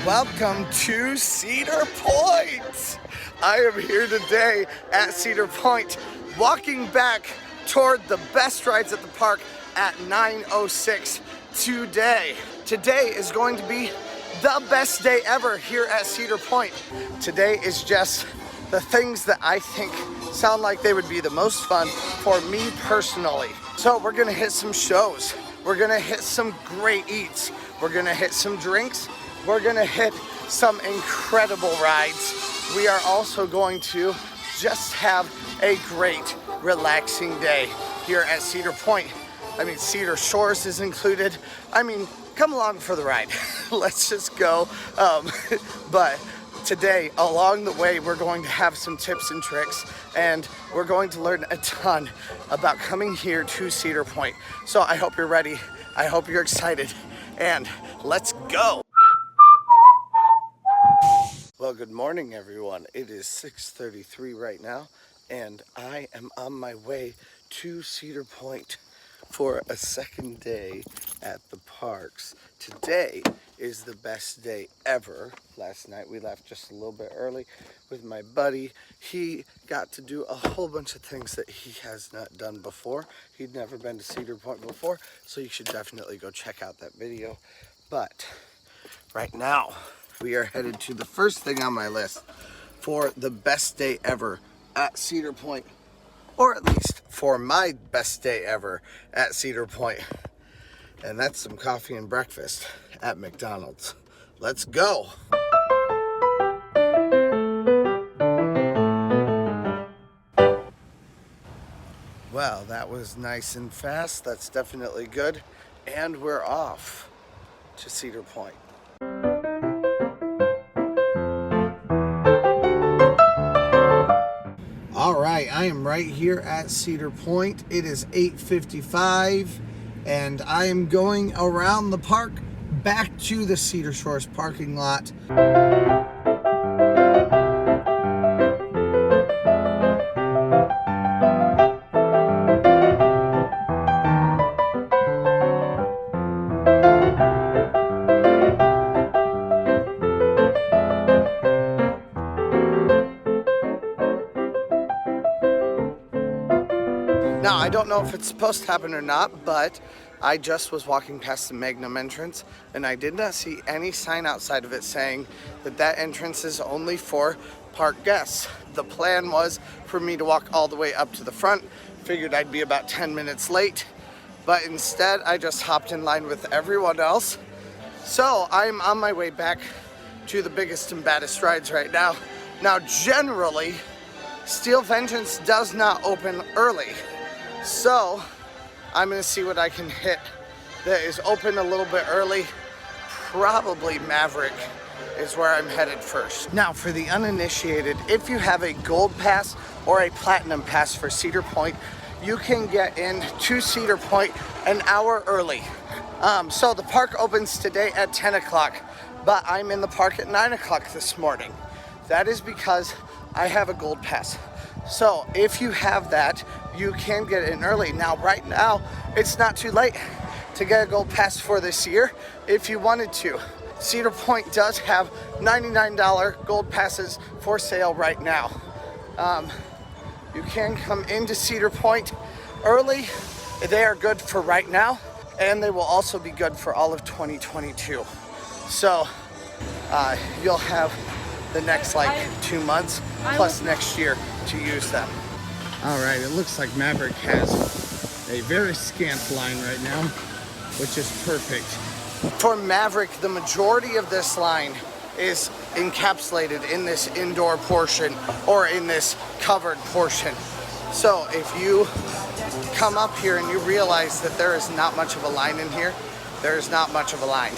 Welcome to Cedar Point. I am here today at Cedar Point, walking back toward the best rides at the park at 9:06 today. Today is going to be the best day ever here at Cedar Point. Today is just the things that I think sound like they would be the most fun for me personally. So we're gonna hit some shows. We're gonna hit some great eats. We're gonna hit some drinks. We're gonna hit some incredible rides. We are also going to just have a great, relaxing day here at Cedar Point. I mean, Cedar Shores is included. I mean, come along for the ride. Let's just go. But today, along the way, we're going to have some tips and tricks, and we're going to learn a ton about coming here to Cedar Point. So I hope you're ready. I hope you're excited, and let's go. Well, good morning, everyone. It is 6:33 right now, and I am on my way to Cedar Point for a second day at the parks. Today is the best day ever. Last night we left just a little bit early with my buddy. He got to do a whole bunch of things that he has not done before. He'd never been to Cedar Point before, so you should definitely go check out that video. But right now, we are headed to the first thing on my list for the best day ever at Cedar Point, or at least for my best day ever at Cedar Point. And that's some coffee and breakfast at McDonald's. Let's go. Well, that was nice and fast. That's definitely good. And we're off to Cedar Point. All right, I am right here at Cedar Point. It is 8:55, and I am going around the park back to the Cedar Shores parking lot. Now, I don't know if it's supposed to happen or not, but I just was walking past the Magnum entrance, and I did not see any sign outside of it saying that that entrance is only for park guests. The plan was for me to walk all the way up to the front. Figured I'd be about 10 minutes late, but instead I just hopped in line with everyone else. So I'm on my way back to the biggest and baddest rides right now. Now, generally, Steel Vengeance does not open early. So I'm gonna see what I can hit that is open a little bit early. Probably Maverick is where I'm headed first. Now, for the uninitiated, if you have a gold pass or a platinum pass for Cedar Point, you can get in to Cedar Point an hour early. So the park opens today at 10 o'clock, but I'm in the park at 9 o'clock this morning. That is because I have a gold pass. So if you have that, you can get in early. Now, right now, it's not too late to get a gold pass for this year if you wanted to. Cedar Point does have $99 gold passes for sale right now. You can come into Cedar Point early. They are good for right now, and they will also be good for all of 2022. So you'll have the next 2 months plus next year to use them. All right, it looks like Maverick has a very scant line right now, which is perfect. For Maverick, the majority of this line is encapsulated in this indoor portion or in this covered portion. So if you come up here and you realize that there is not much of a line in here, there is not much of a line.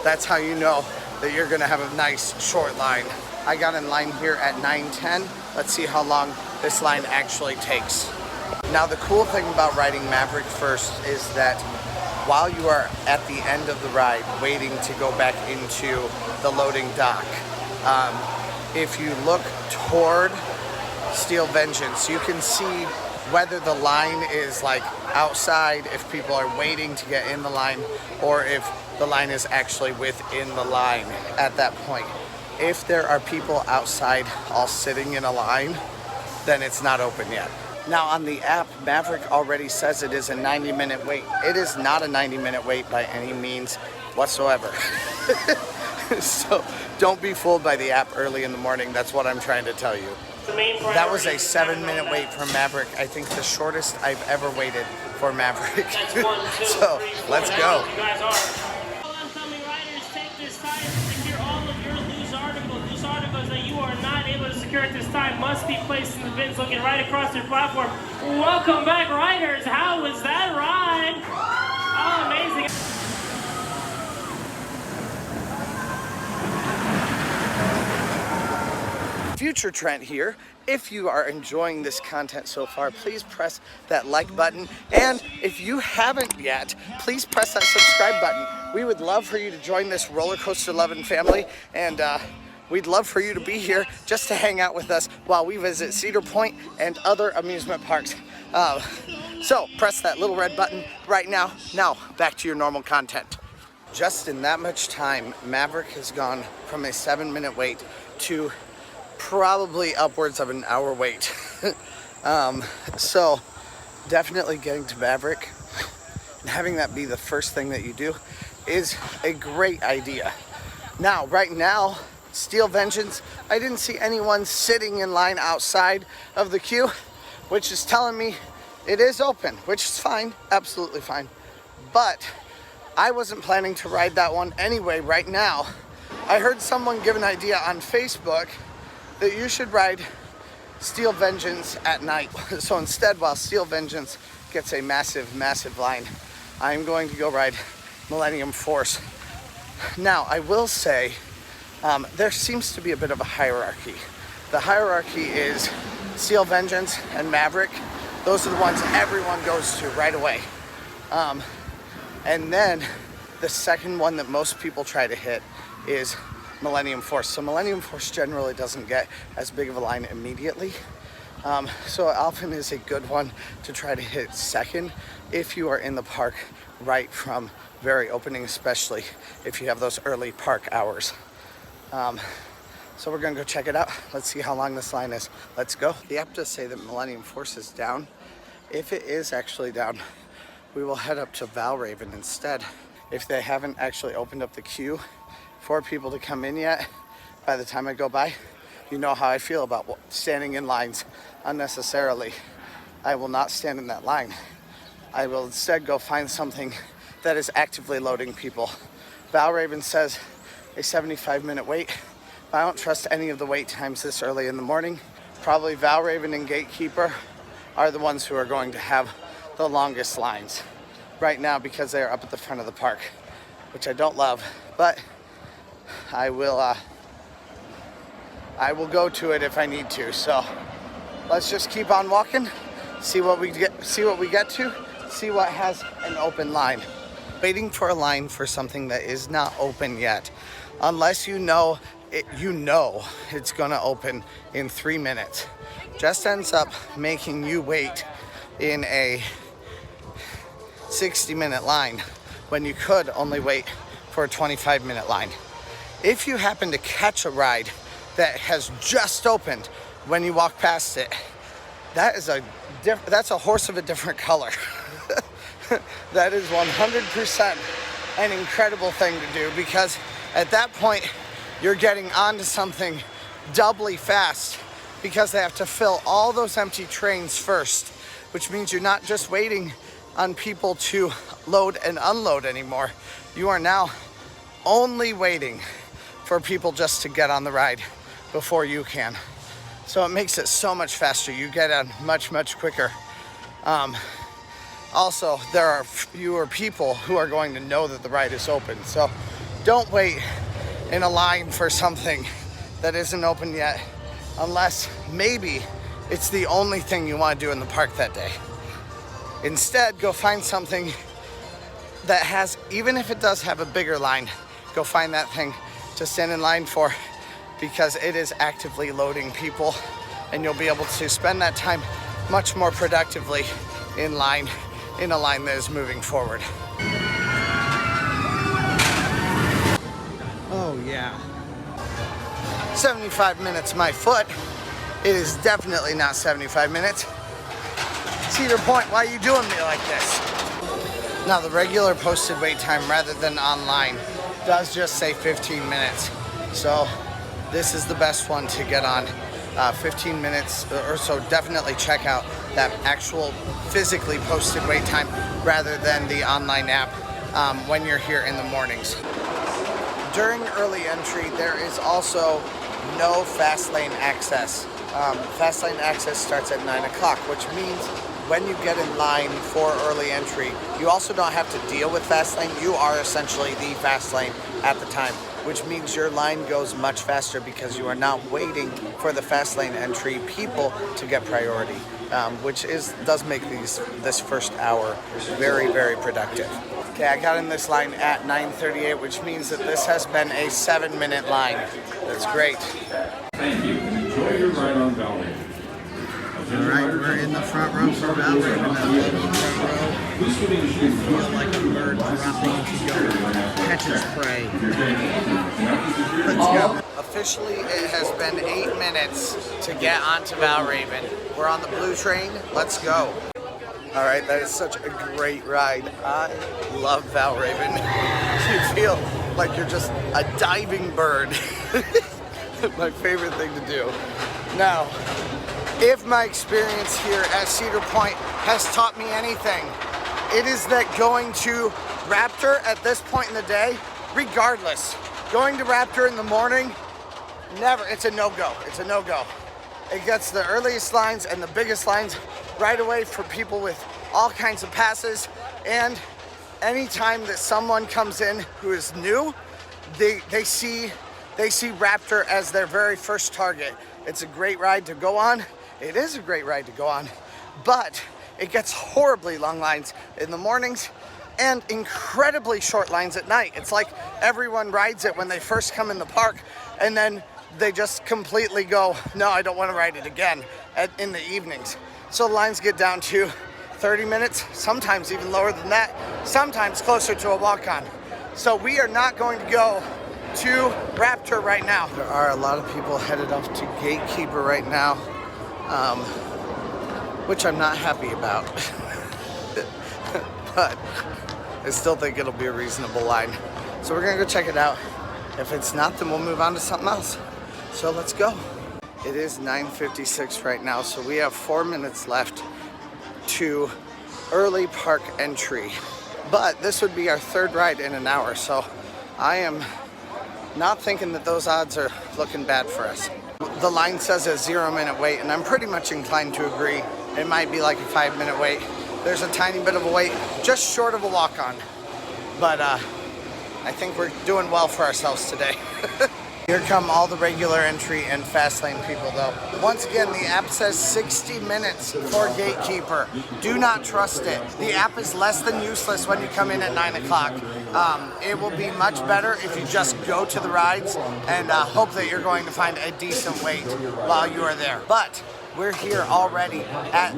That's how you know that you're gonna have a nice short line. I got in line here at 9:10. Let's see how long this line actually takes. Now, the cool thing about riding Maverick first is that while you are at the end of the ride waiting to go back into the loading dock, if you look toward Steel Vengeance, you can see whether the line is outside, if people are waiting to get in the line, or if the line is actually within the line at that point. If there are people outside all sitting in a line, then it's not open yet. Now on the app, Maverick already says it is a 90-minute wait. It is not a 90-minute wait by any means whatsoever. So don't be fooled by the app early in the morning. That's what I'm trying to tell you. That was a 7-minute wait for Maverick. I think the shortest I've ever waited for Maverick. So let's go. Oncoming riders, take this time to secure all of your loose articles. Loose articles that you are not able to secure at this time must be placed in the bins looking right across your platform. Welcome back, riders. How was that ride? Oh, amazing. Future Trent here. If you are enjoying this content so far, please press that like button. And if you haven't yet, please press that subscribe button. We would love for you to join this roller coaster loving family. And we'd love for you to be here just to hang out with us while we visit Cedar Point and other amusement parks. So press that little red button right now. Now back to your normal content. Just in that much time, Maverick has gone from a 7-minute wait to probably upwards of an hour wait. So definitely getting to Maverick and having that be the first thing that you do is a great idea. Now, right now, Steel Vengeance, I didn't see anyone sitting in line outside of the queue, which is telling me it is open, which is fine, absolutely fine. But I wasn't planning to ride that one anyway right now. I heard someone give an idea on Facebook that you should ride Steel Vengeance at night. So instead, while Steel Vengeance gets a massive, massive line, I'm going to go ride Millennium Force. Now, I will say, there seems to be a bit of a hierarchy. The hierarchy is Steel Vengeance and Maverick. Those are the ones everyone goes to right away. And then the second one that most people try to hit is Millennium Force. So Millennium Force generally doesn't get as big of a line immediately. So it often is a good one to try to hit second if you are in the park right from very opening, especially if you have those early park hours. So we're gonna go check it out. Let's see how long this line is. Let's go. The app does say that Millennium Force is down. If it is actually down, we will head up to Valravn instead. If they haven't actually opened up the queue for people to come in yet, by the time I go by, you know how I feel about standing in lines unnecessarily. I will not stand in that line. I will instead go find something that is actively loading people. Valravn says a 75-minute wait. I don't trust any of the wait times this early in the morning. Probably Valravn and Gatekeeper are the ones who are going to have the longest lines right now because they are up at the front of the park, which I don't love, but I will go to it if I need to. So let's just keep on walking, see what we get to, see what has an open line. Waiting for a line for something that is not open yet, unless you know it's gonna open in 3 minutes, just ends up making you wait in a 60-minute line when you could only wait for a 25-minute line. If you happen to catch a ride that has just opened when you walk past it, that's a horse of a different color. That is 100% an incredible thing to do, because at that point you're getting onto something doubly fast, because they have to fill all those empty trains first, which means you're not just waiting on people to load and unload anymore. You are now only waiting for people just to get on the ride before you can. So it makes it so much faster. You get on much, much quicker. Also, there are fewer people who are going to know that the ride is open. So don't wait in a line for something that isn't open yet, unless maybe it's the only thing you want to do in the park that day. Instead, go find something that has, even if it does have a bigger line, go find that thing to stand in line for, because it is actively loading people, and you'll be able to spend that time much more productively in a line that is moving forward. yeah. 75 minutes my foot. It is definitely not 75 minutes. Cedar Point, why are you doing me like this? Now the regular posted wait time rather than online does just say 15 minutes. So this is the best one to get on. 15 minutes or so. Definitely check out that actual physically posted wait time rather than the online app when you're here in the mornings. During early entry, there is also no fast lane access. Fast lane access starts at 9 o'clock, which means when you get in line for early entry, you also don't have to deal with fast lane. You are essentially the fast lane at the time, which means your line goes much faster because you are not waiting for the fast lane entry people to get priority, which does make this first hour very, very productive. Okay, I got in this line at 9:38, which means that this has been a 7-minute line. That's great. Thank you. Enjoy your ride on Valravn. All right, we're in the front row for Valravn. Feel like a bird dropping to go catch its prey. Let's go. Officially, it has been 8 minutes to get onto Valravn. We're on the blue train. Let's go. All right, that is such a great ride. I love Valravn. You feel like you're just a diving bird. My favorite thing to do. Now, if my experience here at Cedar Point has taught me anything, it is that going to Raptor at this point in the day, regardless, going to Raptor in the morning, never, it's a no-go. It's a no-go. It gets the earliest lines and the biggest lines right away for people with all kinds of passes. And anytime that someone comes in who is new, they see Raptor as their very first target. It's a great ride to go on. It is a great ride to go on, but it gets horribly long lines in the mornings and incredibly short lines at night. It's like everyone rides it when they first come in the park, and then they just completely go, no, I don't want to ride it again in the evenings. So lines get down to 30 minutes, sometimes even lower than that, sometimes closer to a walk-on. So we are not going to go to Raptor right now. There are a lot of people headed off to Gatekeeper right now, which I'm not happy about. But I still think it'll be a reasonable line. So we're gonna go check it out. If it's not, then we'll move on to something else. So let's go. It is 9:56 right now, so we have 4 minutes left to early park entry. But this would be our third ride in an hour, so I am not thinking that those odds are looking bad for us. The line says a 0-minute wait, and I'm pretty much inclined to agree. It might be like a 5-minute wait. There's a tiny bit of a wait, just short of a walk-on. But I think we're doing well for ourselves today. Here come all the regular entry and fast lane people though. Once again, the app says 60 minutes for Gatekeeper. Do not trust it. The app is less than useless when you come in at 9 o'clock. It will be much better if you just go to the rides and hope that you're going to find a decent wait while you are there. But we're here already at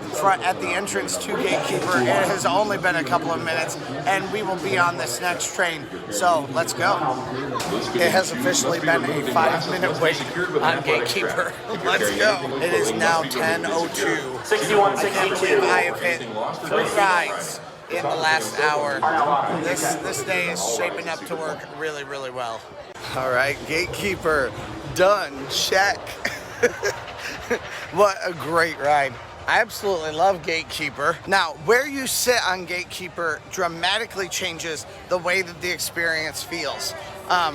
the entrance to Gatekeeper. It has only been a couple of minutes, and we will be on this next train. So let's go. It has officially been a 5-minute wait on Gatekeeper. Let's go. It is now 10:02. 61, I can't believe I have hit 3 rides in the last hour. This day is shaping up to work really, really well. All right, Gatekeeper done. Check. What a great ride. I absolutely love Gatekeeper. Now, where you sit on Gatekeeper dramatically changes the way that the experience feels.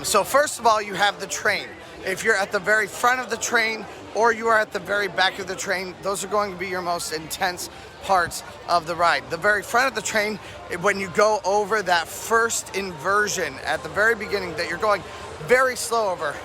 So first of all, you have the train. If you're at the very front of the train or you are at the very back of the train, those are going to be your most intense parts of the ride. The very front of the train, when you go over that first inversion at the very beginning that you're going very slow over,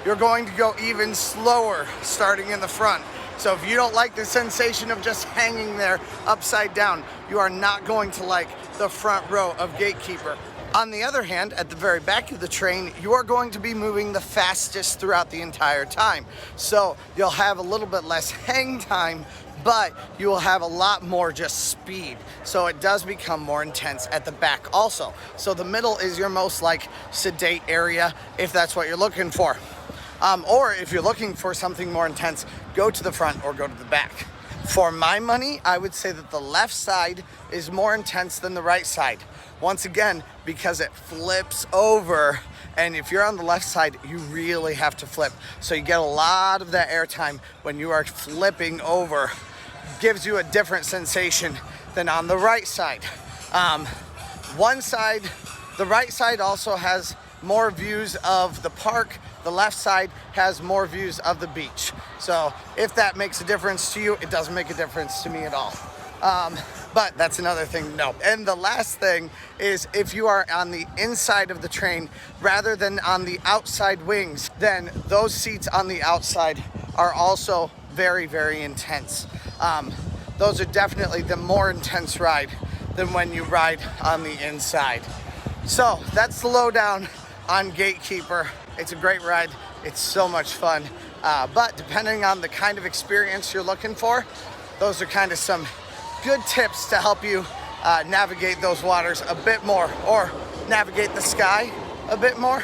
you're going to go even slower starting in the front. So if you don't like the sensation of just hanging there upside down, you are not going to like the front row of Gatekeeper. On the other hand, at the very back of the train, you are going to be moving the fastest throughout the entire time. So you'll have a little bit less hang time, but you will have a lot more just speed. So it does become more intense at the back also. So the middle is your most like sedate area if that's what you're looking for. Or if you're looking for something more intense, go to the front or go to the back. For my money, I would say that the left side is more intense than the right side. Once again, because it flips over, and if you're on the left side, you really have to flip. So you get a lot of that airtime when you are flipping over. Gives you a different sensation than on the right side. One side, the right side also has more views of the park. The left side has more views of the beach. So if that makes a difference to you, it doesn't make a difference to me at all. But that's another thing to know. And the last thing is if you are on the inside of the train rather than on the outside wings, then those seats on the outside are also very, very intense. Those are definitely the more intense ride than when you ride on the inside. So that's the lowdown on Gatekeeper. It's a great ride. It's so much fun. But depending on the kind of experience you're looking for, those are kind of some good tips to help you navigate those waters a bit more, or navigate the sky a bit more.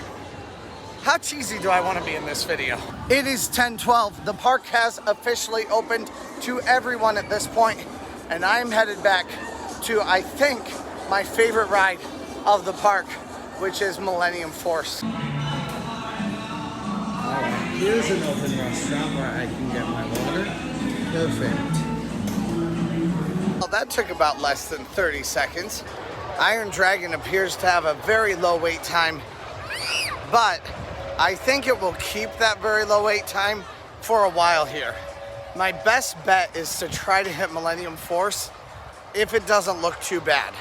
How cheesy do I want to be in this video? It is 10:12. The park has officially opened to everyone at this point, and I'm headed back to, I think, my favorite ride of the park, which is Millennium Force. Here's an open restaurant where I can get my water. Perfect. Well, that took about less than 30 seconds. Iron Dragon appears to have a very low wait time, but I think it will keep that very low wait time for a while here. My best bet is to try to hit Millennium Force if it doesn't look too bad.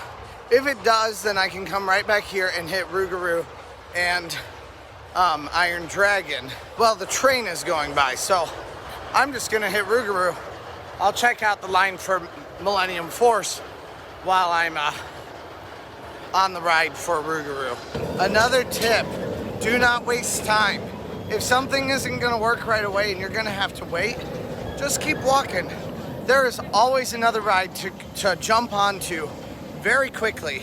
If it does, then I can come right back here and hit Rougarou and Iron Dragon. Well, the train is going by, so I'm just gonna hit Rougarou. I'll check out the line for Millennium Force while I'm on the ride for Rougarou. Another tip, do not waste time. If something isn't gonna work right away and you're gonna have to wait, just keep walking. There is always another ride to jump onto very quickly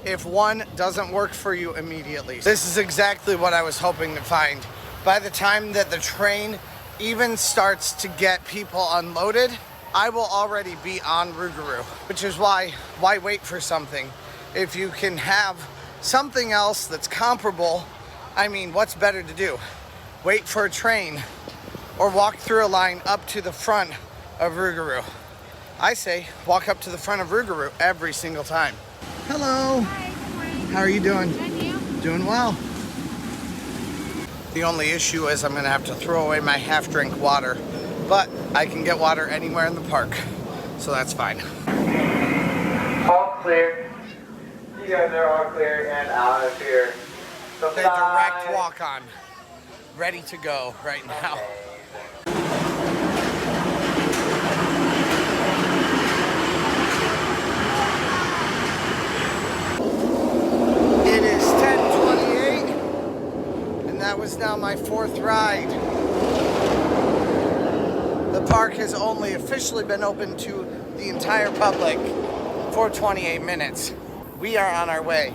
if one doesn't work for you immediately. This is exactly what I was hoping to find. By the time that the train even starts to get people unloaded, I will already be on Rougarou, which is why wait for something? If you can have something else that's comparable, I mean, what's better to do? Wait for a train or walk through a line up to the front of Rougarou? I say walk up to the front of Rougarou every single time. Hello. Hi, good morning. How are you doing? And you? Doing well. The only issue is I'm gonna have to throw away my half-drink water, but I can get water anywhere in the park, so that's fine. All clear. You guys are all clear and out of here. So The direct walk-on, ready to go right now. It is 10:28, and that was now my fourth ride. The park has only officially been open to the entire public for 28 minutes. We are on our way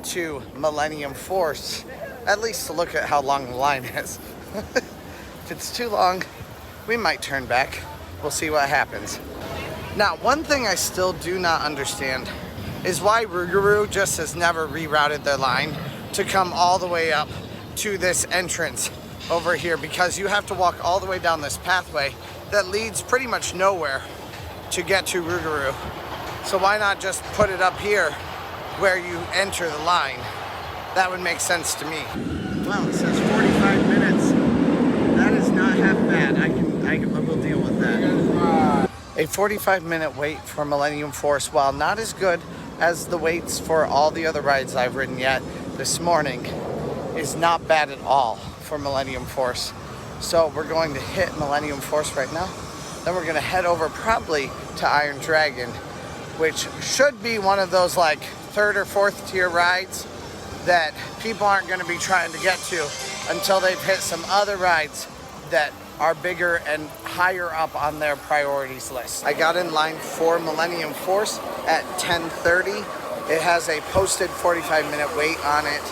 to Millennium Force, at least to look at how long the line is. If it's too long, we might turn back. We'll see what happens. Now, one thing I still do not understand is why Rougarou just has never rerouted their line to come all the way up to this entrance over here, because you have to walk all the way down this pathway that leads pretty much nowhere to get to Rougarou. So why not just put it up here where you enter the line? That would make sense to me. Well, it says 45 minutes. That is not half bad. I will deal with that. A 45-minute wait for Millennium Force, while not as good as the waits for all the other rides I've ridden yet this morning, is not bad at all for Millennium Force. So we're going to hit Millennium Force right now. Then we're gonna head over probably to Iron Dragon, which should be one of those like third or fourth tier rides that people aren't gonna be trying to get to until they've hit some other rides that are bigger and higher up on their priorities list. I got in line for Millennium Force at 10:30. It has a posted 45-minute wait on it.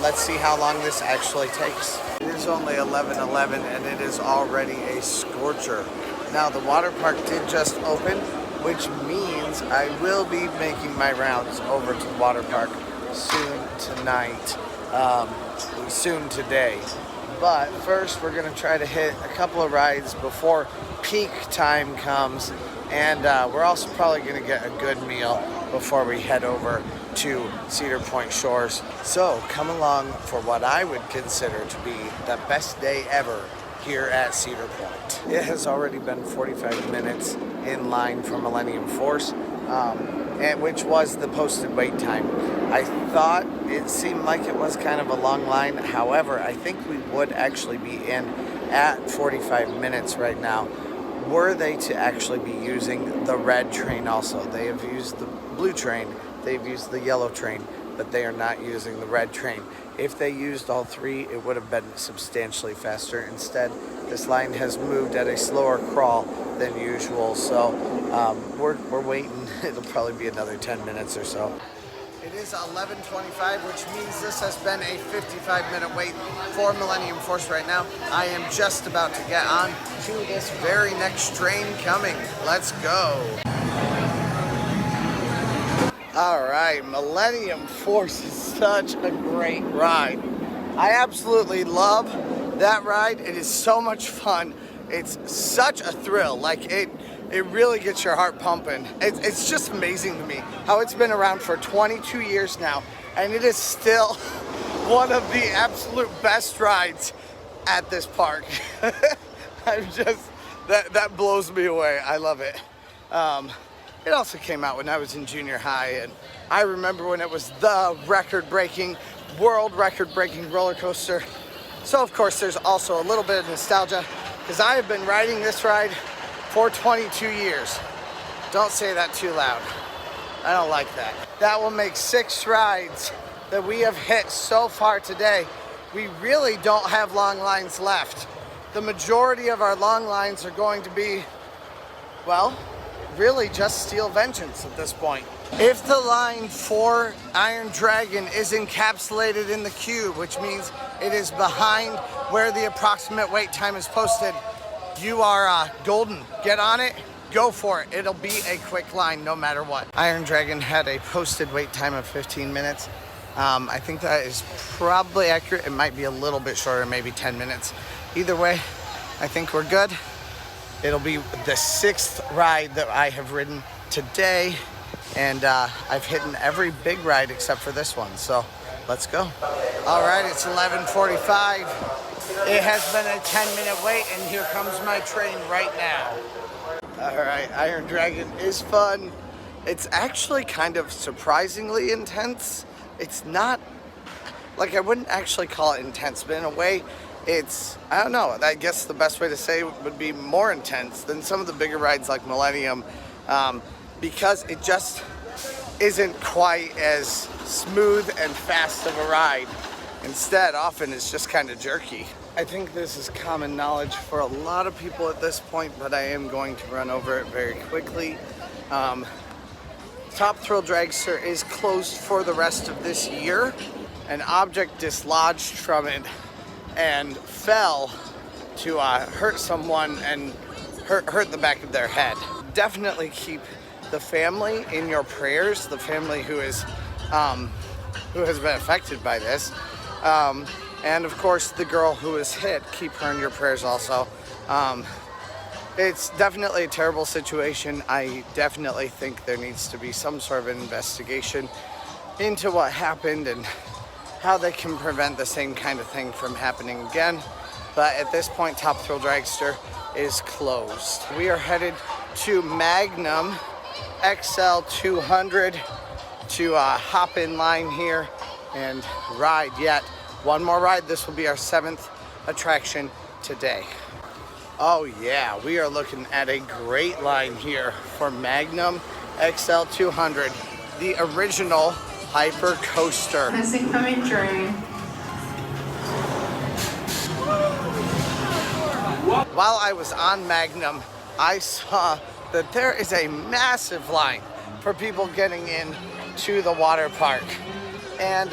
Let's see how long this actually takes. It is only 11:11 and it is already a scorcher. Now the water park did just open, which means I will be making my rounds over to the water park soon tonight, soon today. But first we're gonna try to hit a couple of rides before peak time comes, and we're also probably gonna get a good meal before we head over to Cedar Point Shores. So come along for what I would consider to be the best day ever here at Cedar Point. It has already been 45 minutes in line for Millennium Force, which was the posted wait time. I thought it seemed like it was kind of a long line. However, I think we would actually be in at 45 minutes right now, were they to actually be using the red train also. They have used the blue train, they've used the yellow train, but they are not using the red train. If they used all three, it would have been substantially faster. Instead, this line has moved at a slower crawl than usual, so we're waiting. It'll probably be another 10 minutes or so. It is 11:25, which means this has been a 55-minute wait for Millennium Force right now. I am just about to get on to this very next train coming. Let's go. All right, Millennium Force is such a great ride. I absolutely love that ride. It is so much fun. It's such a thrill. Like it really gets your heart pumping. It's just amazing to me how it's been around for 22 years now, and it is still one of the absolute best rides at this park. That blows me away. I love it. It also came out when I was in junior high, and I remember when it was the world record-breaking roller coaster. So of course there's also a little bit of nostalgia, because I have been riding this ride for 22 years. Don't say that too loud. I don't like that. That will make 6 rides that we have hit so far today. We really don't have long lines left. The majority of our long lines are going to be, well, really just Steel Vengeance at this point. If the line for Iron Dragon is encapsulated in the cube, which means it is behind where the approximate wait time is posted, you are golden. Get on it, go for it. It'll be a quick line no matter what. Iron Dragon had a posted wait time of 15 minutes. I think that is probably accurate. It might be a little bit shorter, maybe 10 minutes. Either way, I think we're good. It'll be the 6th ride that I have ridden today, and I've hit every big ride except for this one, so let's go. All right, it's 11:45. It has been a 10-minute wait, and here comes my train right now. All right, Iron Dragon is fun. It's actually kind of surprisingly intense. It's not, like, I wouldn't actually call it intense, but in a way, it's, I don't know, I guess the best way to say it would be more intense than some of the bigger rides like Millennium, because it just isn't quite as smooth and fast of a ride. Instead, often it's just kind of jerky. I think this is common knowledge for a lot of people at this point, but I am going to run over it very quickly. Top Thrill Dragster is closed for the rest of this year. An object dislodged from it and fell to hurt someone and hurt the back of their head. Definitely keep the family in your prayers, the family who has been affected by this. And of course the girl who was hit, keep her in your prayers also. It's definitely a terrible situation. I definitely think there needs to be some sort of investigation into what happened and how they can prevent the same kind of thing from happening again. But at this point, Top Thrill Dragster is closed. We are headed to Magnum XL200 to hop in line here and ride yet one more ride. This will be our 7th attraction today. Oh yeah, we are looking at a great line here for Magnum XL200, the original hyper coaster. This incoming train. while I was on Magnum, I saw that there is a massive line for people getting in to the water park. And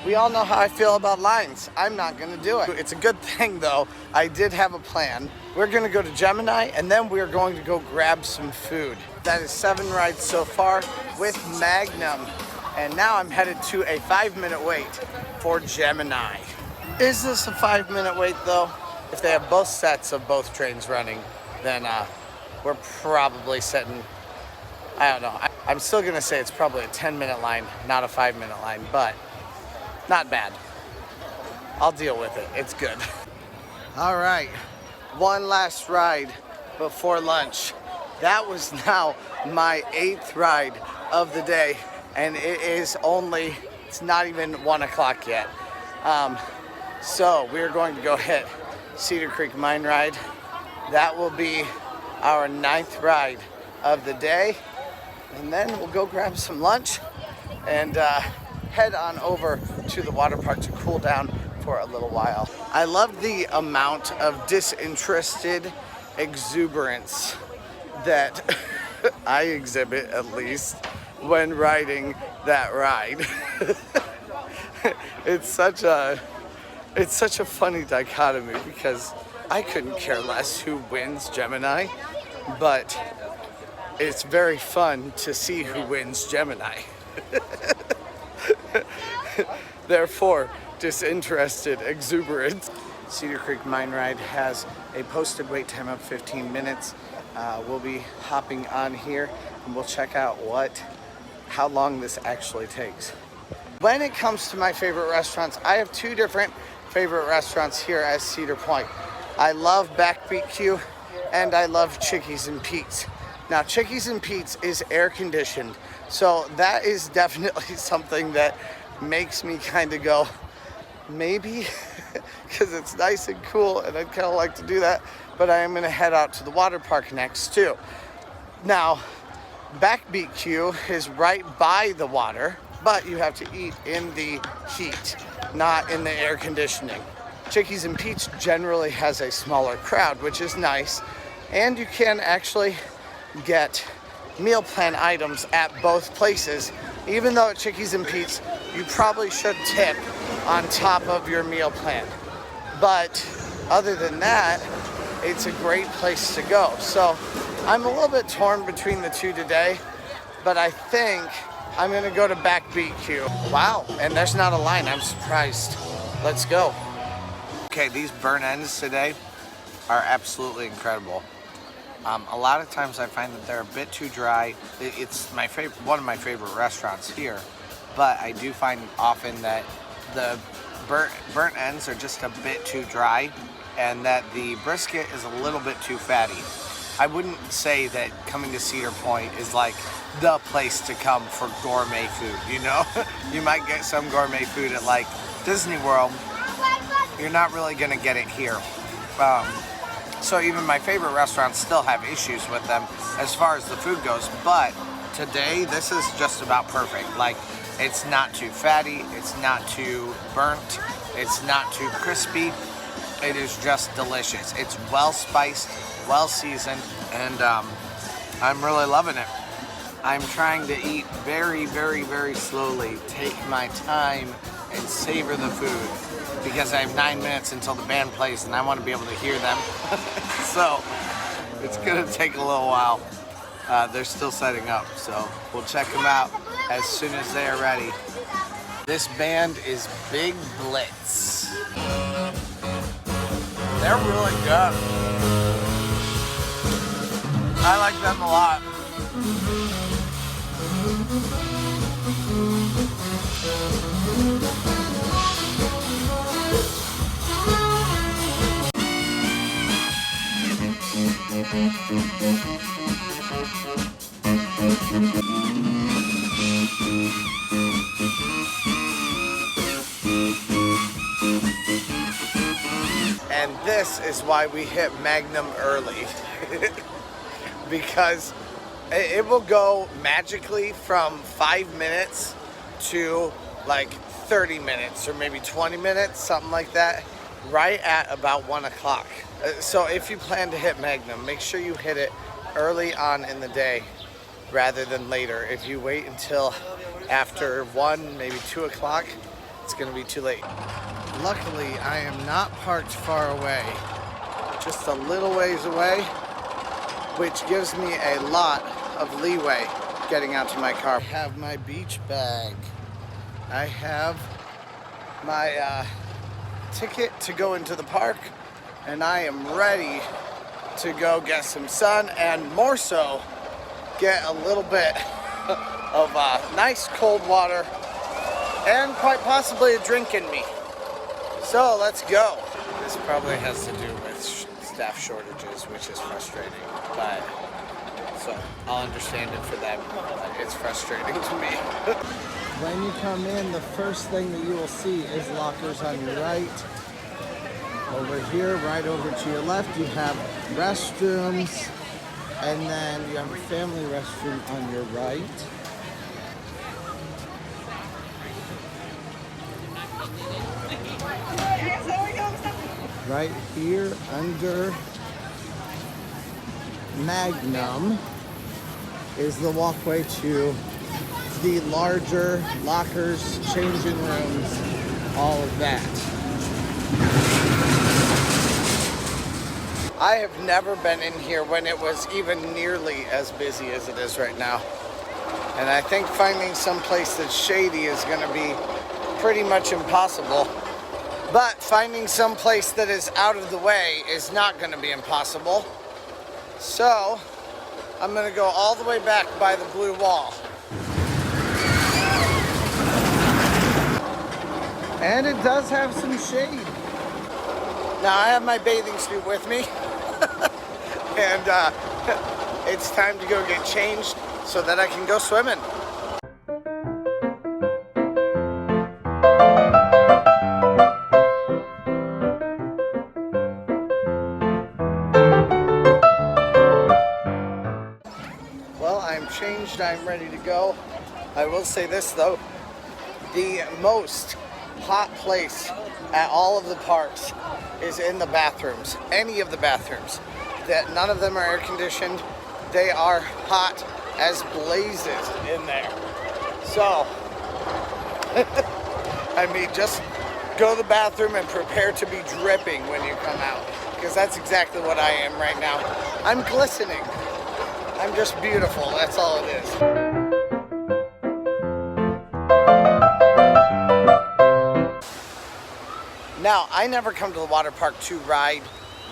we all know how I feel about lines. I'm not gonna do it. It's a good thing though, I did have a plan. We're gonna go to Gemini and then we're going to go grab some food. That is 7 rides so far with Magnum. And now I'm headed to a 5-minute wait for Gemini. Is this a 5-minute wait though? If they have both sets of both trains running, then we're probably sitting, I don't know. I'm still gonna say it's probably a 10-minute line, not a 5-minute line, but not bad. I'll deal with it, it's good. All right, one last ride before lunch. That was now my 8th ride of the day, and it is only, it's not even 1 o'clock yet. So we're going to go hit Cedar Creek Mine Ride. That will be our 9th ride of the day. And then we'll go grab some lunch and head on over to the water park to cool down for a little while. I love the amount of disinterested exuberance that I exhibit, at least, when riding that ride. It's such a funny dichotomy because I couldn't care less who wins Gemini, but it's very fun to see who wins Gemini. Therefore, disinterested exuberance. Cedar Creek Mine Ride has a posted wait time of 15 minutes. We'll be hopping on here and we'll check out how long this actually takes. When it comes to my favorite restaurants, I have 2 different favorite restaurants here at Cedar Point. I love Backbeat Q and I love Chickies and Pete's. Now, Chickies and Pete's is air conditioned, so that is definitely something that makes me kind of go, maybe, because it's nice and cool and I'd kind of like to do that, but I am going to head out to the water park next too. Now, Backbeat Q is right by the water, but you have to eat in the heat, not in the air conditioning. Chickies and Pete's generally has a smaller crowd, which is nice, and you can actually get meal plan items at both places. Even though at Chickies and Pete's, you probably should tip on top of your meal plan. But other than that, it's a great place to go. So I'm a little bit torn between the 2 today, but I think I'm gonna go to Backbeat Q. Wow, and there's not a line, I'm surprised. Let's go. Okay, these burnt ends today are absolutely incredible. A lot of times I find that they're a bit too dry. It's my favorite, one of my favorite restaurants here, but I do find often that the burnt ends are just a bit too dry and that the brisket is a little bit too fatty. I wouldn't say that coming to Cedar Point is like the place to come for gourmet food, you know? You might get some gourmet food at like Disney World. You're not really gonna get it here. So even my favorite restaurants still have issues with them as far as the food goes, but today this is just about perfect. Like, it's not too fatty, it's not too burnt, it's not too crispy. It is just delicious. It's well spiced, well seasoned, and I'm really loving it. I'm trying to eat very, very, very slowly, take my time and savor the food, because I have 9 minutes until the band plays and I want to be able to hear them. So it's gonna take a little while. They're still setting up, so we'll check them out as soon as they are ready. This band is Big Blitz. They're really good. I like them a lot. And this is why we hit Magnum early. Because it will go magically from 5 minutes to like 30 minutes or maybe 20 minutes, something like that. right at about 1 o'clock. So if you plan to hit Magnum, make sure you hit it early on in the day rather than later. If you wait until after 1, maybe 2 o'clock, it's gonna be too late. Luckily, I am not parked far away, just a little ways away, which gives me a lot of leeway getting out to my car. I have my beach bag. I have my ticket to go into the park, and I am ready to go get some sun and more so get a little bit of nice cold water and quite possibly a drink in me. So let's go. This probably has to do with staff shortages, which is frustrating, but so I'll understand it for them. It's frustrating to me. When you come in, the first thing that you will see is lockers on your right. Over here, right over to your left, you have restrooms, and then you have a family restroom on your right. Right here under Magnum is the walkway to the larger lockers, changing rooms, all of that. I have never been in here when it was even nearly as busy as it is right now. And I think finding some place that's shady is gonna be pretty much impossible. But finding some place that is out of the way is not gonna be impossible. So, I'm gonna go all the way back by the blue wall. And it does have some shade. Now I have my bathing suit with me. And it's time to go get changed so that I can go swimming. Well, I'm changed, I'm ready to go. I will say this though, the most hot place at all of the parks is in the bathrooms, any of the bathrooms. That none of them are air conditioned. They are hot as blazes in there. So, I mean, just go to the bathroom and prepare to be dripping when you come out, because that's exactly what I am right now. I'm glistening. I'm just beautiful, that's all it is. Now, I never come to the water park to ride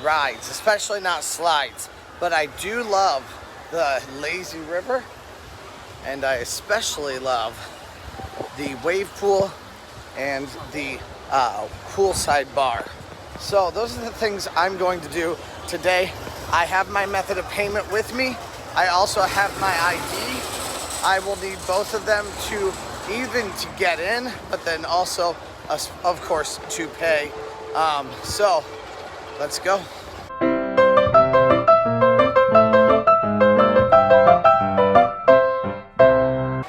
rides, especially not slides, but I do love the lazy river, and I especially love the Wavepool and the Poolside Bar. So those are the things I'm going to do today. I have my method of payment with me. I also have my ID. I will need both of them to get in, but then also, of course, to pay. So let's go.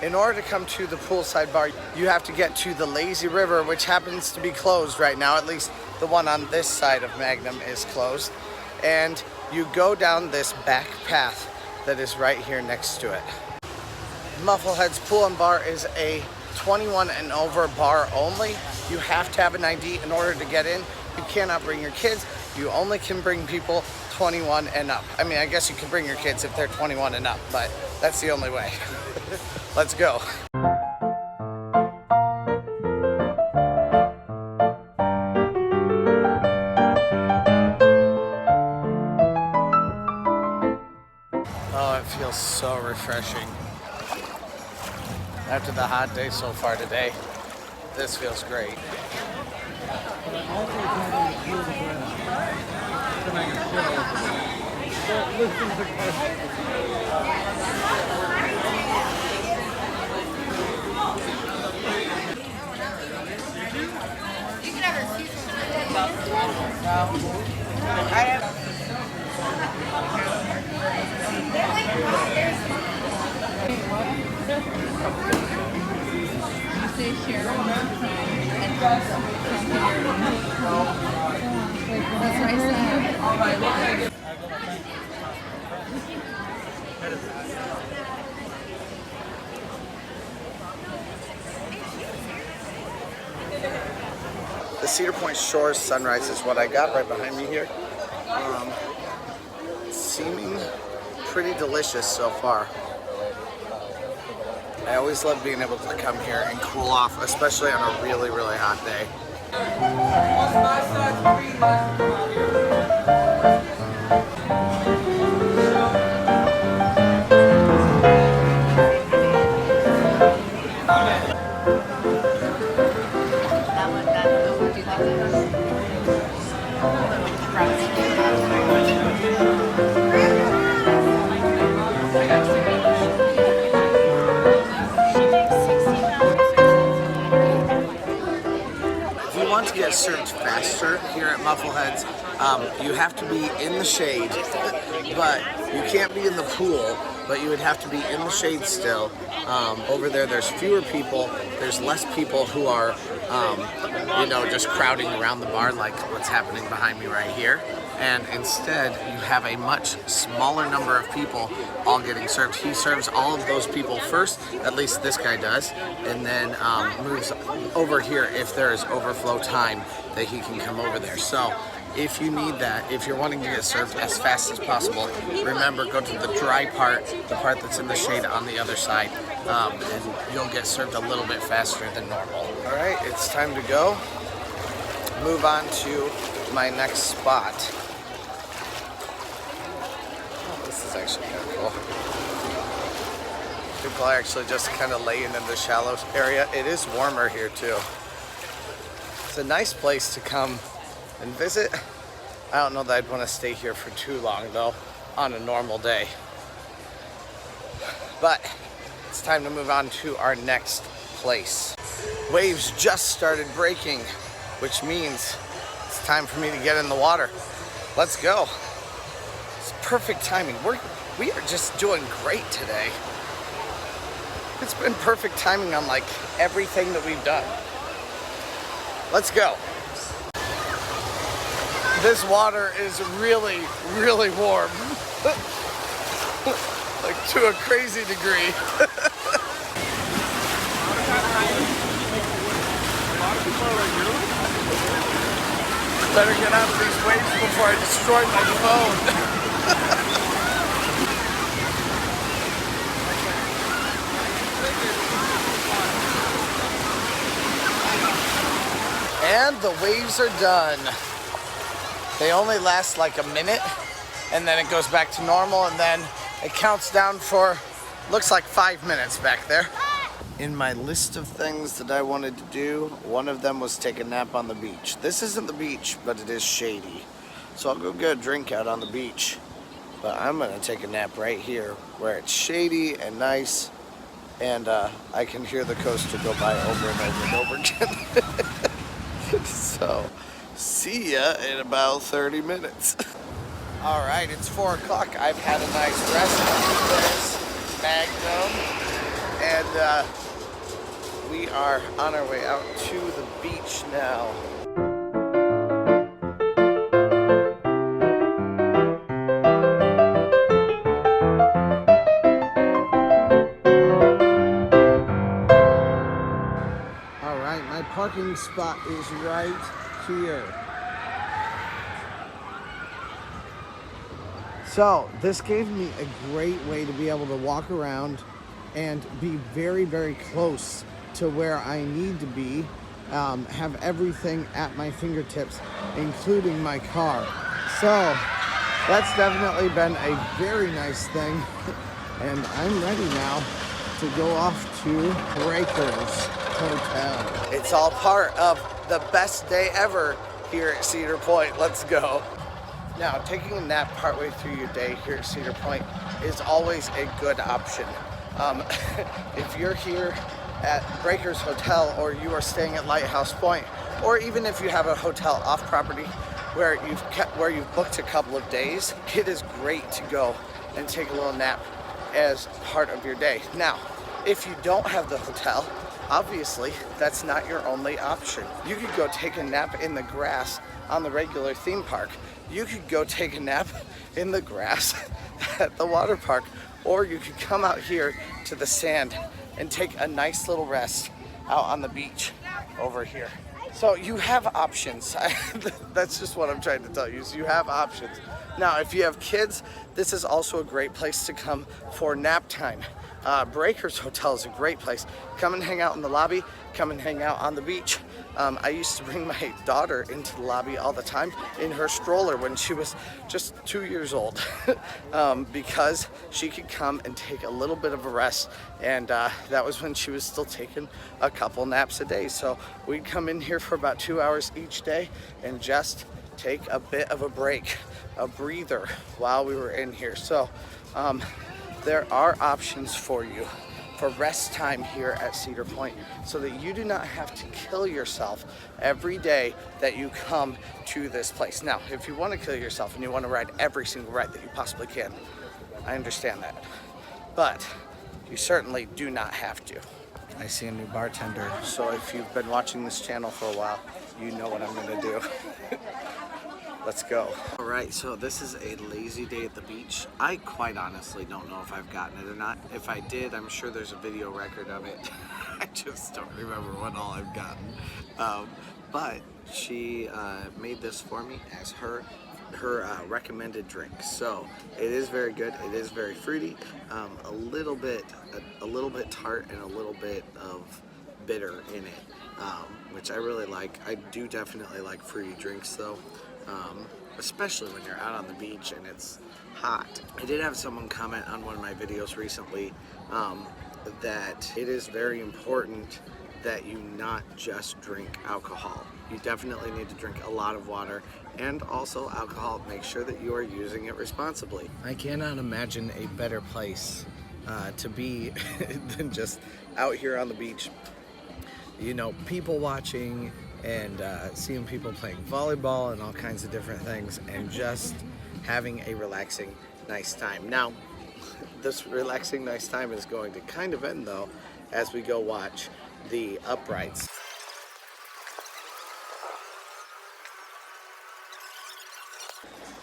In order to come to the Poolside Bar, you have to get to the lazy river, which happens to be closed right now. At least the one on this side of Magnum is closed. And you go down this back path that is right here next to it. Muffleheads Pool and Bar is a 21 and over bar only. You have to have an ID in order to get in. You cannot bring your kids. You only can bring people 21 and up. I mean, I guess you can bring your kids if they're 21 and up, but that's the only way. Let's go. Oh, it feels so refreshing. After the hot day so far today, this feels great. The Cedar Point Shores sunrise is what I got right behind me here. Seeming pretty delicious so far. I always love being able to come here and cool off, especially on a really, really hot day. Get served faster here at Muffleheads. You have to be in the shade, but you can't be in the pool, but you would have to be in the shade still. Over there's fewer people. There's less people who are, you know, just crowding around the bar like what's happening behind me right here. And instead, you have a much smaller number of people all getting served. He serves all of those people first, at least this guy does, and then moves over here if there is overflow time that he can come over there. So if you need that, if you're wanting to get served as fast as possible, remember, go to the dry part, the part that's in the shade on the other side, and you'll get served a little bit faster than normal. All right, it's time to go. Move on to my next spot. This is actually kind of cool. People are actually just kind of laying in the shallow area. It is warmer here too. It's a nice place to come and visit. I don't know that I'd want to stay here for too long though on a normal day. But it's time to move on to our next place. Waves just started breaking, which means it's time for me to get in the water. Let's go. It's perfect timing. We are just doing great today. It's been perfect timing on like everything that we've done. Let's go. This water is really, really warm. Like to a crazy degree. Better get out of these waves before I destroy my phone. And the waves are done. They only last like a minute, and then it goes back to normal, and then it counts down for, looks like 5 minutes back there. In my list of things that I wanted to do, one of them was take a nap on the beach. This isn't the beach, but it is shady. So I'll go get a drink out on the beach. But I'm gonna take a nap right here where it's shady and nice, and I can hear the coaster go by over and over and over again. So, see ya in about 30 minutes. All right, it's 4 o'clock. I've had a nice rest of this Magnum, and we are on our way out to the beach now. All right, my parking spot is right here. So this gave me a great way to be able to walk around and be very, very close to where I need to be, have everything at my fingertips, including my car. So that's definitely been a very nice thing. And I'm ready now to go off to Breakers Hotel. It's all part of the best day ever here at Cedar Point. Let's go. Now, taking a nap partway through your day here at Cedar Point is always a good option. If you're here at Breakers Hotel, or you are staying at Lighthouse Point, or even if you have a hotel off property where you've booked a couple of days, it is great to go and take a little nap as part of your day. Now, if you don't have the hotel, obviously that's not your only option. You could go take a nap in the grass on the regular theme park. You could go take a nap in the grass at the water park, or you could come out here to the sand and take a nice little rest out on the beach over here. So you have options. That's just what I'm trying to tell you. So you have options. Now, if you have kids, this is also a great place to come for nap time. Breakers Hotel is a great place. Come and hang out in the lobby, come and hang out on the beach. I used to bring my daughter into the lobby all the time in her stroller when she was just 2 years old because she could come and take a little bit of a rest, and that was when she was still taking a couple naps a day. So we'd come in here for about 2 hours each day and just take a bit of a break, a breather while we were in here. So there are options for you for rest time here at Cedar Point, so that you do not have to kill yourself every day that you come to this place. Now, if you want to kill yourself and you want to ride every single ride that you possibly can, I understand that. But you certainly do not have to. I see a new bartender, so if you've been watching this channel for a while, you know what I'm going to do. Let's go. All right, so this is a lazy day at the beach. I quite honestly don't know if I've gotten it or not. If I did, I'm sure there's a video record of it. I just don't remember what all I've gotten. But she made this for me as her recommended drink. So it is very good. It is very fruity, a little bit tart, and a little bit of bitter in it, which I really like. I do definitely like fruity drinks though. Especially when you're out on the beach and it's hot. I did have someone comment on one of my videos recently that it is very important that you not just drink alcohol. You definitely need to drink a lot of water and also alcohol. Make sure that you are using it responsibly. I cannot imagine a better place to be than just out here on the beach. You know, people watching and seeing people playing volleyball and all kinds of different things, and just having a relaxing, nice time. Now, this relaxing, nice time is going to kind of end though as we go watch the uprights.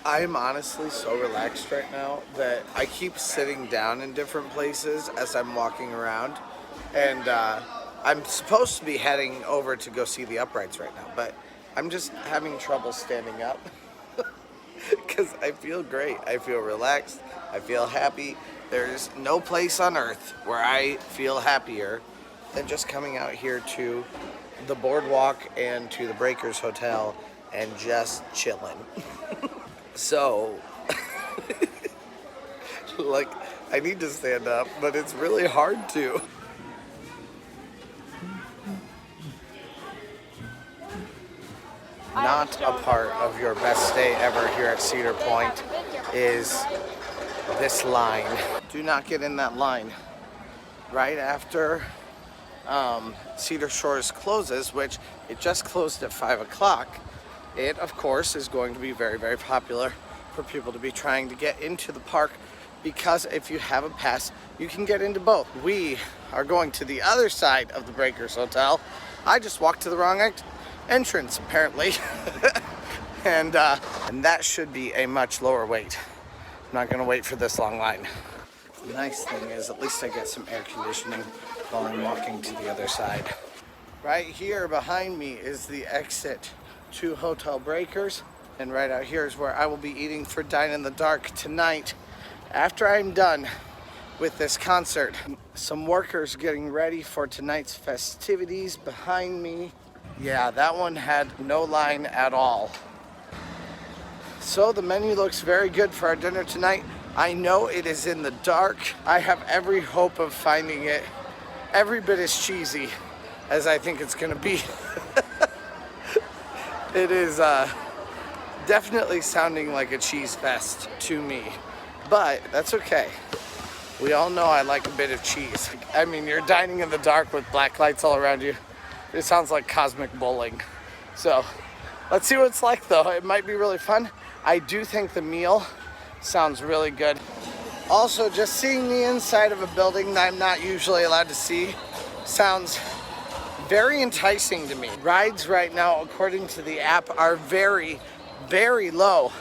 I'm honestly so relaxed right now that I keep sitting down in different places as I'm walking around, and I'm supposed to be heading over to go see the uprights right now, but I'm just having trouble standing up because I feel great. I feel relaxed. I feel happy. There's no place on earth where I feel happier than just coming out here to the boardwalk and to the Breakers Hotel and just chilling. So, like, I need to stand up, but it's really hard to. Not a part of your best day ever here at Cedar Point is this line. Do not get in that line. Right after Cedar Shores closes, which it just closed at 5 o'clock, it of course is going to be very, very popular for people to be trying to get into the park, because if you have a pass, you can get into both. We are going to the other side of the Breakers Hotel. I just walked to the wrong entrance apparently. and that should be a much lower wait. I'm not gonna wait for this long line. The nice thing is at least I get some air conditioning while I'm walking to the other side. Right here behind me is the exit to Hotel Breakers, and right out here is where I will be eating for Dine in the Dark tonight after I'm done with this concert. Some workers getting ready for tonight's festivities behind me. Yeah, that one had no line at all. So the menu looks very good for our dinner tonight. I know it is in the dark. I have every hope of finding it every bit as cheesy as I think it's gonna be. It is definitely sounding like a cheese fest to me, but that's okay. We all know I like a bit of cheese. I mean, you're dining in the dark with black lights all around you. It sounds like cosmic bowling. So let's see what it's like though. It might be really fun. I do think the meal sounds really good. Also, just seeing the inside of a building that I'm not usually allowed to see sounds very enticing to me. Rides right now, according to the app, are very, very low.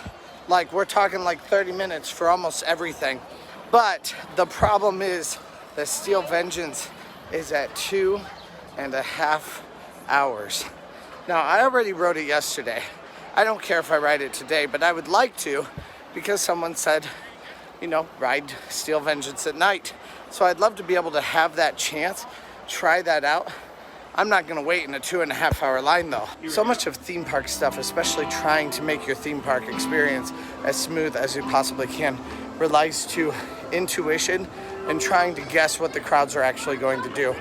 Like, we're talking like 30 minutes for almost everything. But the problem is the Steel Vengeance is at 2.5 hours. Now, I already rode it yesterday. I don't care if I ride it today, but I would like to, because someone said, you know, ride Steel Vengeance at night. So I'd love to be able to have that chance, try that out. I'm not gonna wait in a 2.5 hour line though. So much of theme park stuff, especially trying to make your theme park experience as smooth as you possibly can, relies to intuition and trying to guess what the crowds are actually going to do.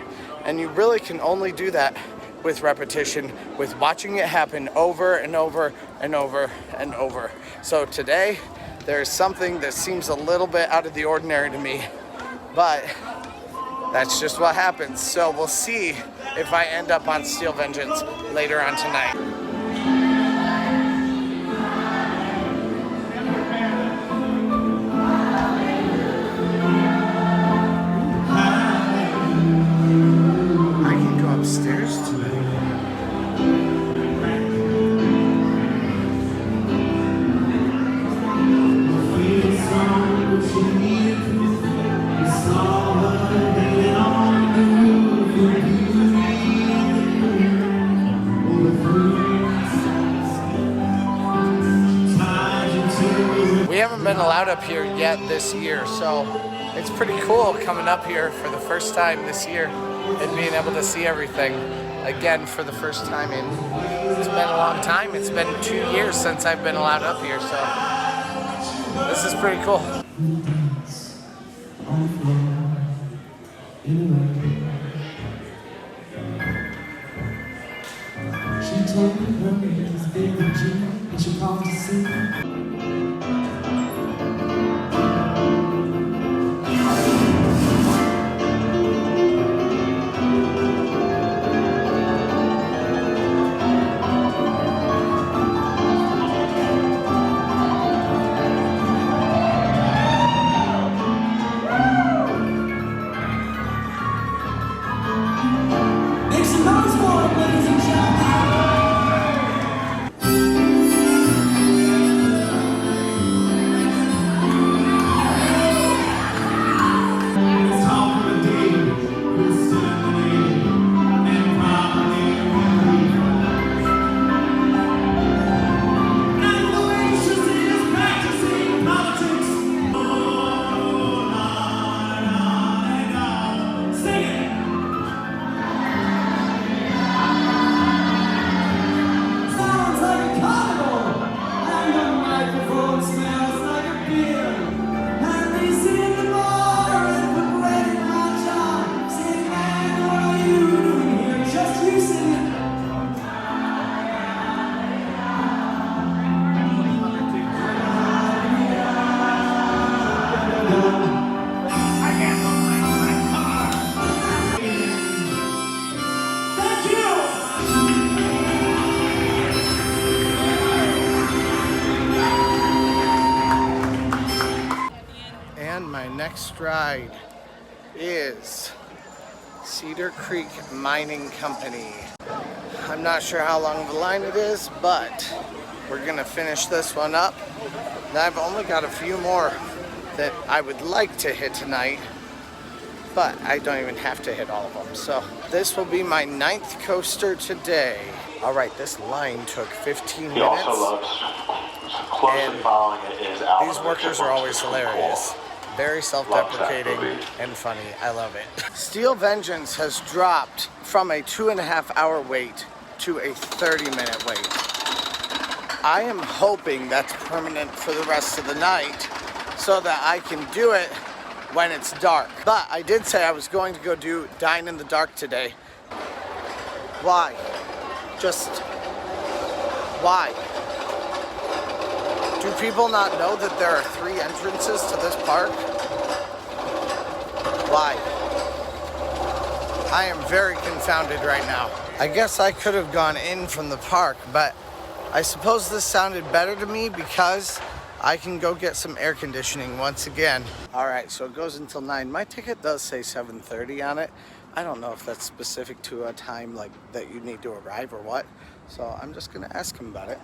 And you really can only do that with repetition, with watching it happen over and over and over and over. So today, there's something that seems a little bit out of the ordinary to me, but that's just what happens. So we'll see if I end up on Steel Vengeance later on tonight. I can go upstairs tonight. We haven't been allowed up here yet this year, so it's pretty cool coming up here for the first time this year and being able to see everything again for the first time. It's been a long time. It's been 2 years since I've been allowed up here, so this is pretty cool. She told me her name is Baby G, and she called to see me. Make some noise for it, ladies and gentlemen. Next ride is Cedar Creek Mining Company. I'm not sure how long of a line it is, but we're gonna finish this one up. And I've only got a few more that I would like to hit tonight, but I don't even have to hit all of them. So this will be my 9th coaster today. All right, this line took 15 minutes. He also loves closely following it is Alvin. These workers are always hilarious. Very self-deprecating and funny. I love it. Steel Vengeance has dropped from a 2.5 hour wait to a 30-minute wait. I am hoping that's permanent for the rest of the night so that I can do it when it's dark. But I did say I was going to go do Dine in the Dark today. Why? Just why? Do people not know that there are 3 entrances to this park? Why? I am very confounded right now. I guess I could have gone in from the park, but I suppose this sounded better to me because I can go get some air conditioning once again. All right, so it goes until 9. My ticket does say 7:30 on it, I don't know if that's specific to a time like that you need to arrive or what. So I'm just gonna ask him about it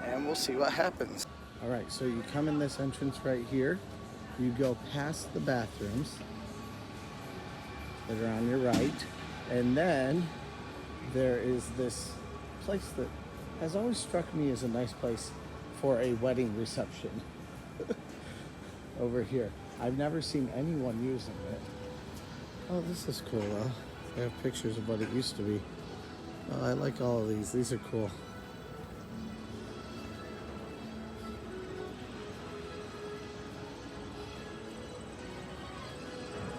and we'll see what happens. All right, so you come in this entrance right here. You go past the bathrooms that are on your right. And then there is this place that has always struck me as a nice place for a wedding reception. Over here. I've never seen anyone using it. Oh, this is cool though. They have pictures of what it used to be. Oh, I like all of these. These are cool.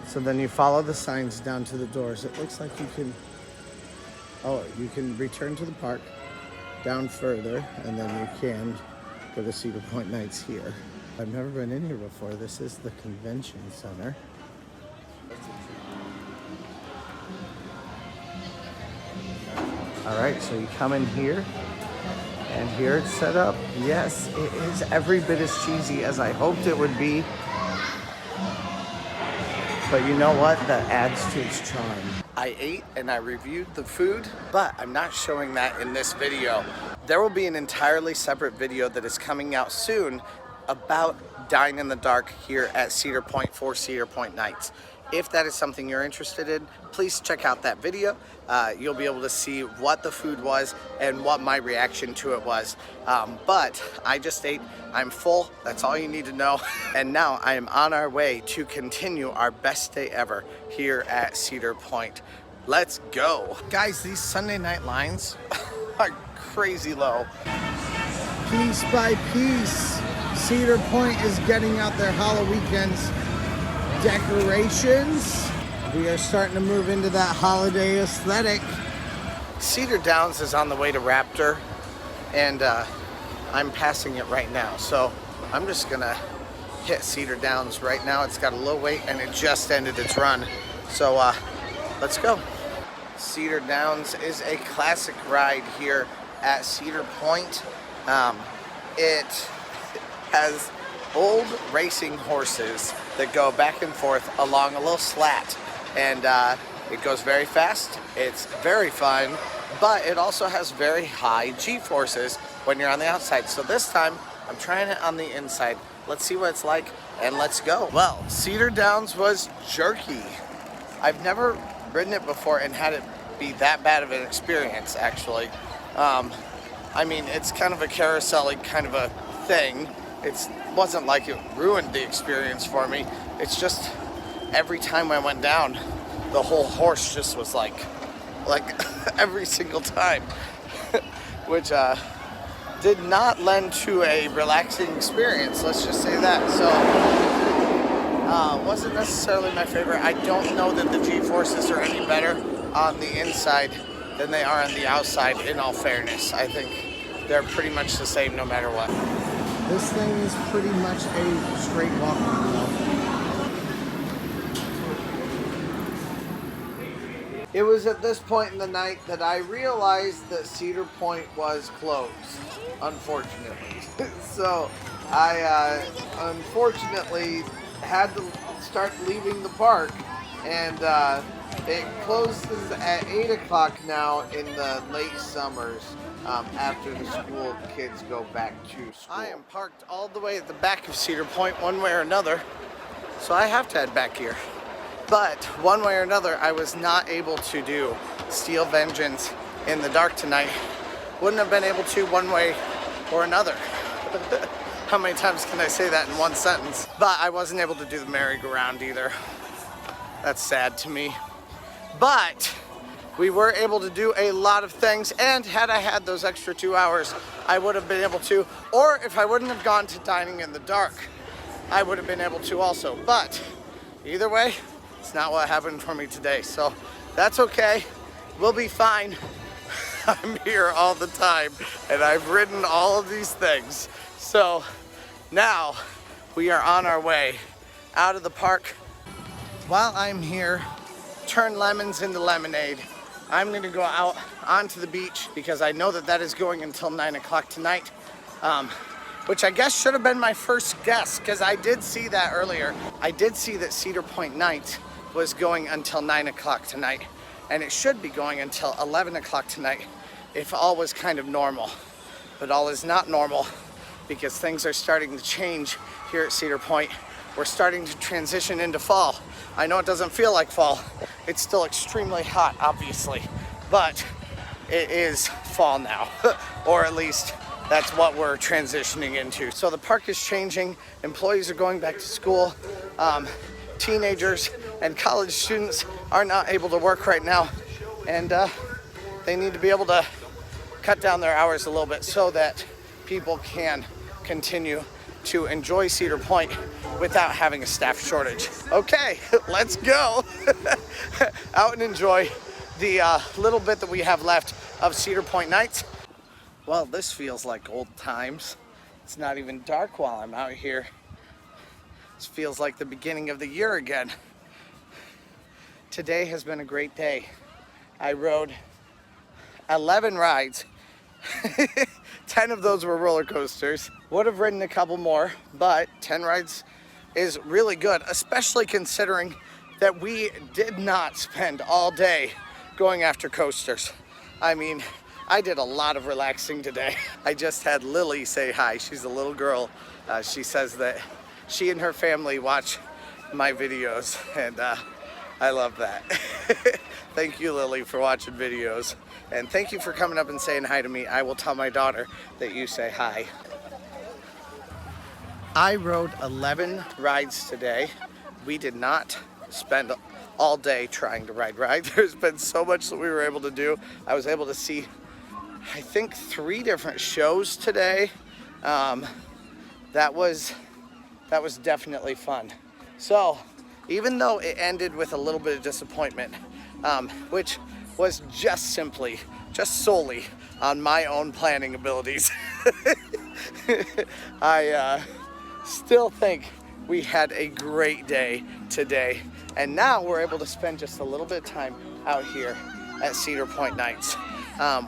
So then you follow the signs down to the doors. It looks like you can return to the park down further, and then you can go to Cedar Point nights here. I've never been in here before. This is the convention center. All right, so you come in here, and here it's set up. Yes, it is every bit as cheesy as I hoped it would be. But you know what? That adds to its charm. I ate and I reviewed the food, but I'm not showing that in this video. There will be an entirely separate video that is coming out soon about Dine in the Dark here at Cedar Point for Cedar Point nights. If that is something you're interested in, please check out that video. You'll be able to see what the food was and what my reaction to it was. But I just ate, I'm full, that's all you need to know. And now I am on our way to continue our best day ever here at Cedar Point. Let's go. Guys, these Sunday night lines are crazy low. Piece by piece, Cedar Point is getting out their Halloween's decorations. We are starting to move into that holiday aesthetic. Cedar Downs is on the way to Raptor, and I'm passing it right now. So I'm just gonna hit Cedar Downs right now. It's got a low wait and it just ended its run. So let's go. Cedar Downs is a classic ride here at Cedar Point. It has old racing horses that go back and forth along a little slat, and it goes very fast. It's very fun, but it also has very high G-forces when you're on the outside. So this time I'm trying it on the inside. Let's see what it's like, and let's go. Well, Cedar Downs was jerky. I've never ridden it before and had it be that bad of an experience, actually. I mean, it's kind of a carousel-y kind of a thing. It wasn't like it ruined the experience for me. It's just every time I went down, the whole horse just was like every single time, which did not lend to a relaxing experience. Let's just say that. So wasn't necessarily my favorite. I don't know that the G-forces are any better on the inside than they are on the outside, in all fairness. I think they're pretty much the same no matter what. This thing is pretty much a straight walking wheel. It was at this point in the night that I realized that Cedar Point was closed, unfortunately. So I unfortunately had to start leaving the park, and it closes at 8 o'clock now in the late summers. After the school kids go back to school. I am parked all the way at the back of Cedar Point one way or another, so I have to head back here. But one way or another, I was not able to do Steel Vengeance in the dark tonight. Wouldn't have been able to one way or another. How many times can I say that in one sentence? But I wasn't able to do the merry-go-round either. That's sad to me. But we were able to do a lot of things, and had I had those extra 2 hours, I would have been able to, or if I wouldn't have gone to Dining in the Dark, I would have been able to also. But either way, it's not what happened for me today, so that's okay. We'll be fine. I'm here all the time, and I've ridden all of these things. So now we are on our way out of the park. While I'm here, turn lemons into lemonade. I'm gonna go out onto the beach because I know that that is going until 9 o'clock tonight, which I guess should have been my first guess, because I did see that earlier. I did see that Cedar Point night was going until 9 o'clock tonight. and it should be going until 11 o'clock tonight if all was kind of normal. But all is not normal because things are starting to change here at Cedar Point. We're starting to transition into fall. I know it doesn't feel like fall. It's still extremely hot, obviously, but it is fall now, or at least that's what we're transitioning into. So the park is changing. Employees are going back to school. Teenagers and college students are not able to work right now, and they need to be able to cut down their hours a little bit so that people can continue to enjoy Cedar Point without having a staff shortage. Okay, let's go out and enjoy the little bit that we have left of Cedar Point nights. Well, this feels like old times. It's not even dark while I'm out here. This feels like the beginning of the year again. Today has been a great day. I rode 11 rides. 10 of those were roller coasters. Would have ridden a couple more, but 10 rides is really good, especially considering that we did not spend all day going after coasters. I mean, I did a lot of relaxing today. I just had Lily say hi. She's a little girl. She says that she and her family watch my videos, and I love that. Thank you, Lily, for watching videos. And thank you for coming up and saying hi to me. I will tell my daughter that you say hi. I rode 11 rides today. We did not spend all day trying to ride rides. There's been so much that we were able to do. I was able to see, I think, 3 different shows today. That was definitely fun. So even though it ended with a little bit of disappointment, which was just solely on my own planning abilities, I still think we had a great day today. And now we're able to spend just a little bit of time out here at Cedar Point nights,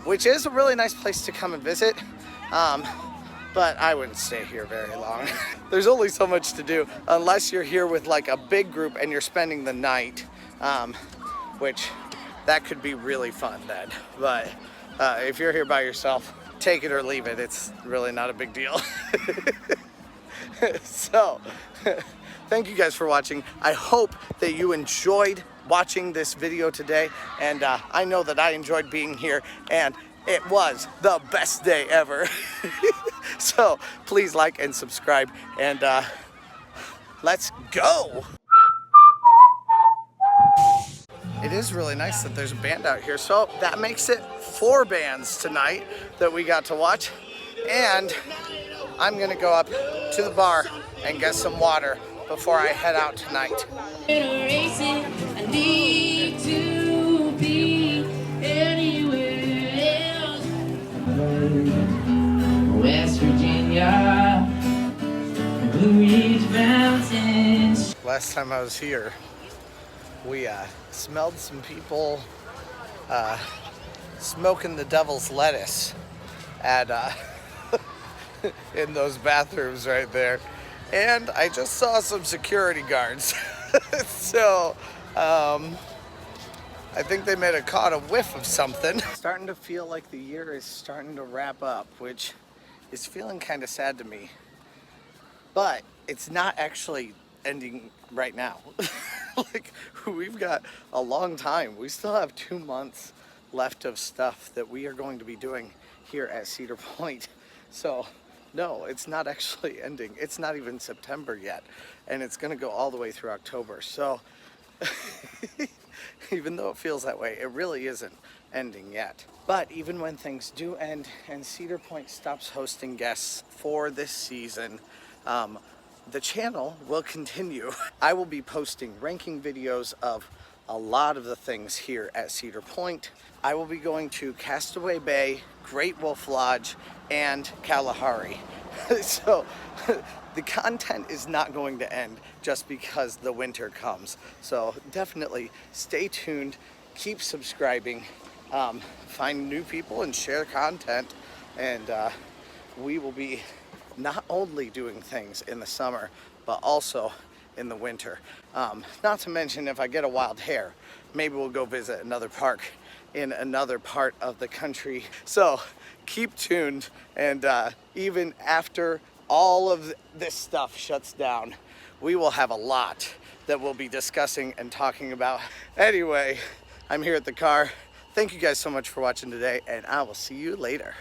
which is a really nice place to come and visit. But I wouldn't stay here very long. There's only so much to do unless you're here with like a big group and you're spending the night, which that could be really fun then. But if you're here by yourself, take it or leave it. It's really not a big deal. So thank you guys for watching. I hope that you enjoyed watching this video today, and I know that I enjoyed being here, and it was the best day ever. So please like and subscribe, and let's go. It is really nice that there's a band out here, so that makes it 4 bands tonight that we got to watch. And I'm gonna go up to the bar and get some water before I head out tonight. I need to be anywhere else. West Virginia, Blue Ridge Mountains. Last time I was here, we smelled some people smoking the devil's lettuce at in those bathrooms right there, and I just saw some security guards. So I think they may have caught a whiff of something. Starting to feel like the year is starting to wrap up, which is feeling kind of sad to me, but it's not actually ending right now. Like, we've got a long time. We still have 2 months left of stuff that we are going to be doing here at Cedar Point. So no, it's not actually ending. It's not even September yet, and it's gonna go all the way through October. So even though it feels that way, it really isn't ending yet. But even when things do end and Cedar Point stops hosting guests for this season, the channel will continue. I will be posting ranking videos of a lot of the things here at Cedar Point. I will be going to Castaway Bay, Great Wolf Lodge, and Kalahari. So the content is not going to end just because the winter comes. So definitely stay tuned, keep subscribing, find new people and share content, and we will be not only doing things in the summer, but also in the winter. Not to mention, if I get a wild hair, maybe we'll go visit another park in another part of the country. So keep tuned, and even after all of this stuff shuts down, we will have a lot that we'll be discussing and talking about. Anyway, I'm here at the car. Thank you guys so much for watching today, and I will see you later.